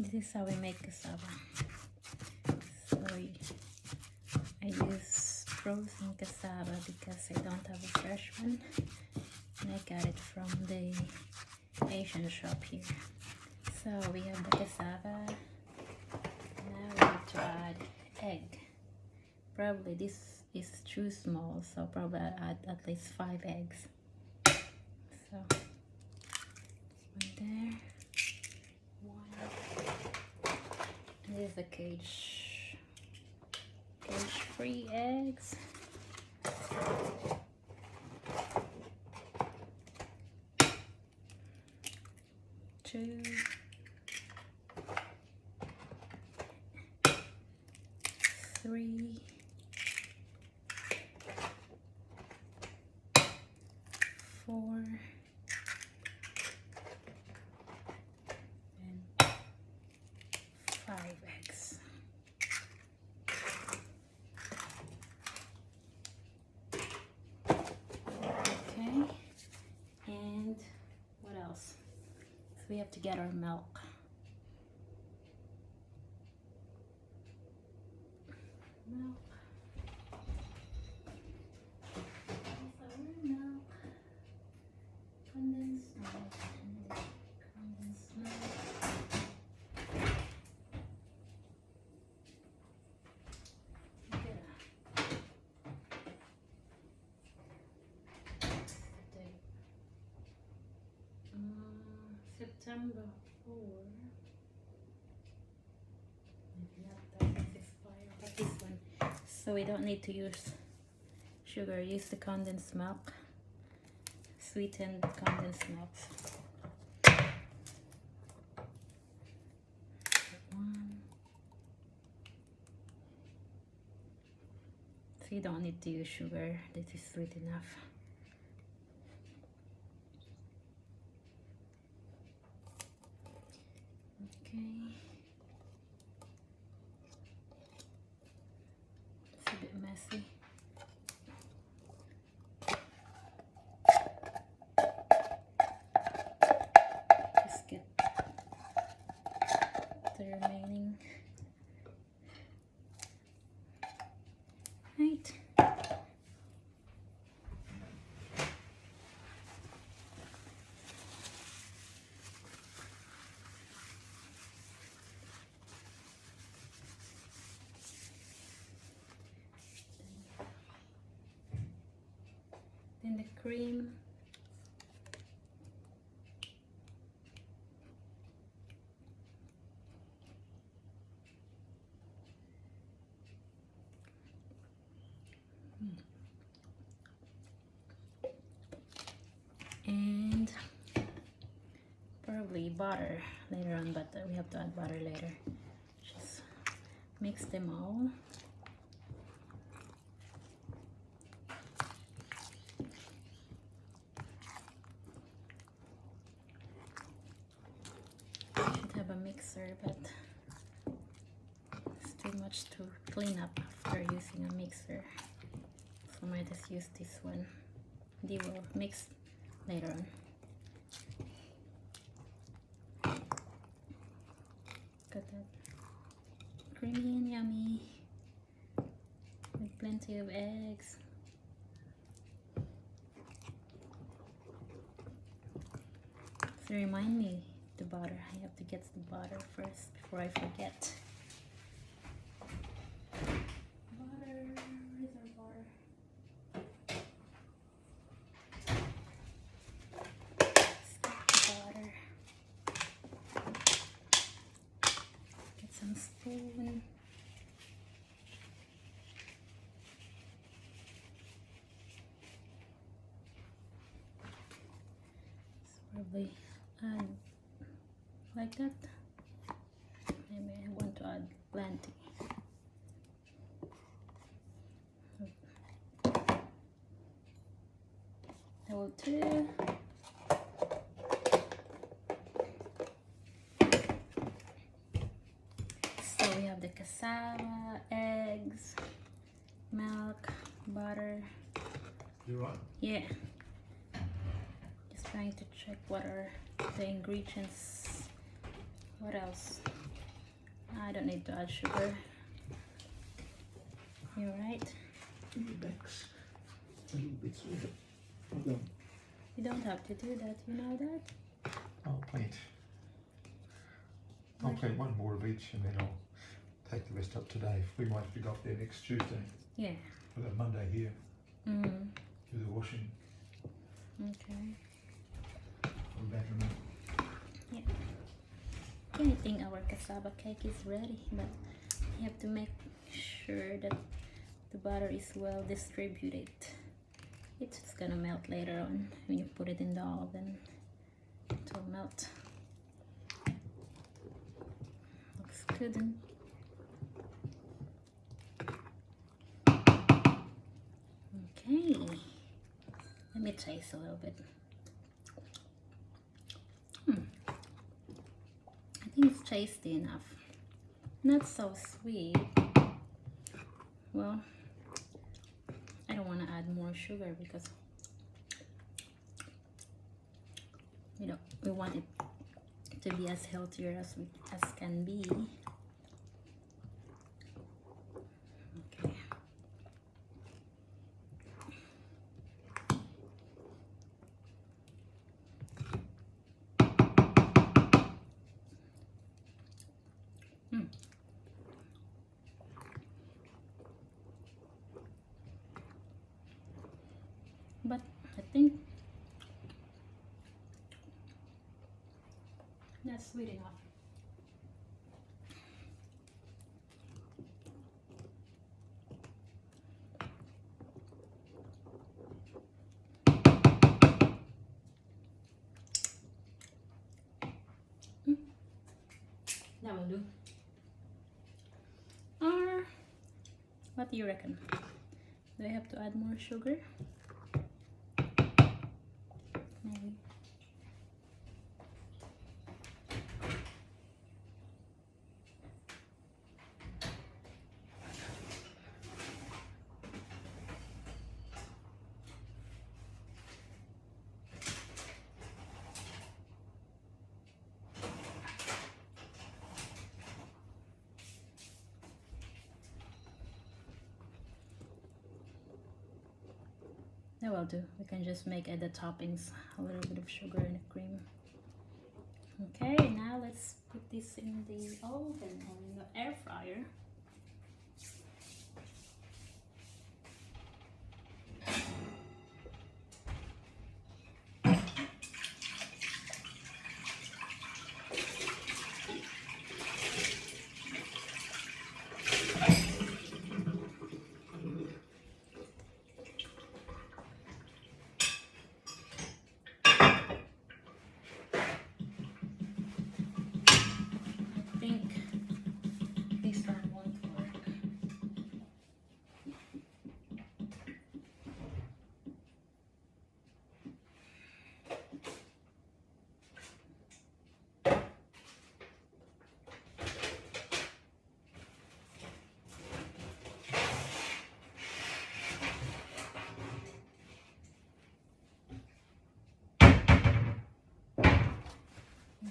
This is how we make cassava. So I use frozen cassava because I don't have a fresh one, and I got it from the Asian shop here. So we have the cassava. Now we have to add egg. Probably this is too small, so probably I'll add at least 5 eggs. So one there, one. And this is the cage-free eggs. 2, 3, 4, and 5 eggs. Okay, and what else? So we have to get our milk. Condensed milk. September 4. Maybe not that it's expired, but this one. So we don't need to use sugar. Use the condensed milk, sweetened condensed milk. One. So you don't need to use sugar. This is sweet enough. Okay. It's a bit messy. Just get the remaining. Right. Then the cream. And probably butter later on, but we have to add butter later. Just mix them all. Should have a mixer, but it's too much to clean up after using a mixer, so I might just use this one. They will mix later on. Got that creamy and yummy with plenty of eggs. So remind me the butter. I have to get the butter first before I forget. Butter, where's our butter? Butter. Get some spoon. Probably add like that. Maybe I want to add plenty. That will do. So we have the cassava, eggs, milk, butter. You want? Yeah. Just trying to check what are the ingredients. What else? I don't need to add sugar. You're right. Mix a little bit sweeter. Okay. You don't have to do that, you know that? I'll paint. I'll paint one more of each and then I'll take the rest up today. We might be up there next Tuesday. Yeah. We've got Monday here. Mm. Do the washing. Okay. I'm back in there. Yeah. I think our cassava cake is ready, but you have to make sure that the butter is well distributed. It's just gonna melt later on when you put it in the oven. It will melt. Looks good. Okay. Let me taste a little bit. I think it's tasty enough. Not so sweet. Well, I don't want to add more sugar because we want it to be as healthier as can be. Okay. But I think that's sweet enough. That will do. Or what do you reckon? Do I have to add more sugar? Maybe. That will do. We can just make the toppings a little bit of sugar and cream. Okay, now let's put this in the oven or in the air fryer. I think this one won't work.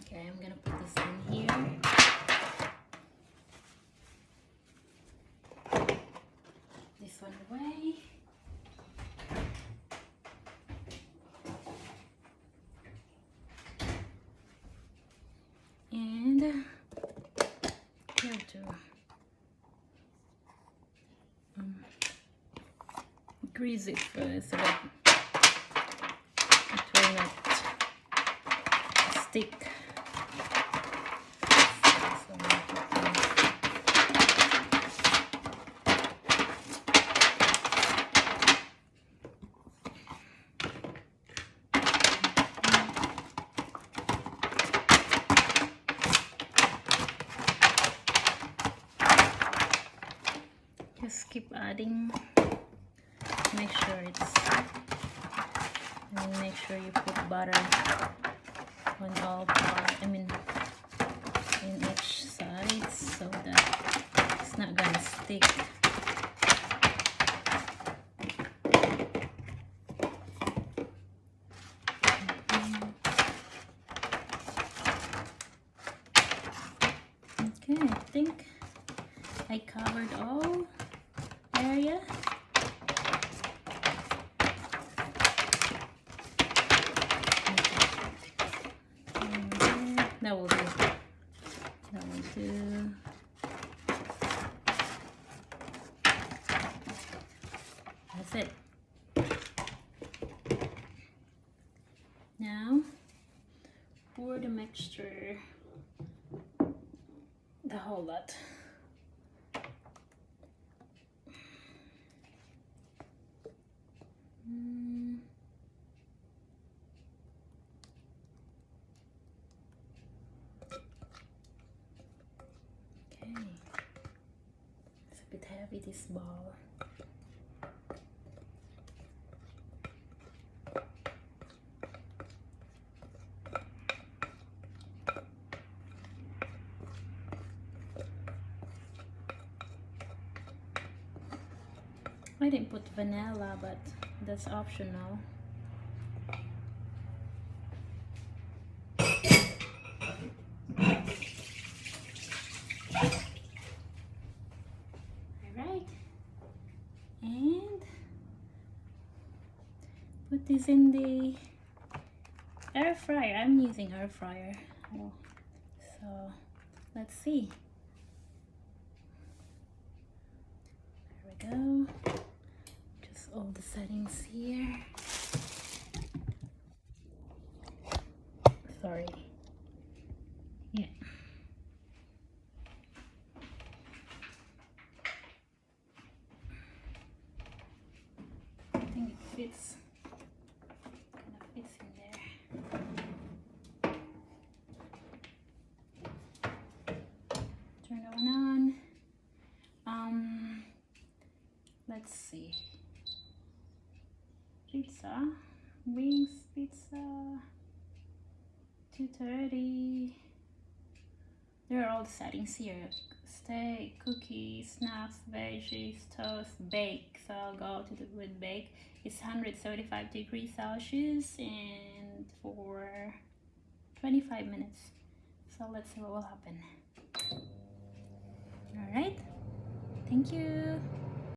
Okay, I'm gonna put this in here. This one away. And you have to grease it first so that it will not stick. Just keep adding. Make sure make sure you put butter on all parts. I mean, in each side so that it's not gonna stick. Okay, I think I covered all area. That will do. That will do. That's it. Now pour the mixture, the whole lot. Okay, it's a bit heavy, this ball. I didn't put vanilla, but that's optional. Alright, and put this in the air fryer. I'm using air fryer. Oh, so let's see. There we go. Just all the settings here. Sorry. Yeah. I think it fits. Kind of fits in there. Turn that one on. Let's see. Pizza, wings, pizza, 2:30. There are all the settings here. Steak, cookies, snacks, veggies, toast, bake. So I'll go to the with bake. It's 175 degrees Celsius and for 25 minutes. So let's see what will happen. All right. Thank you.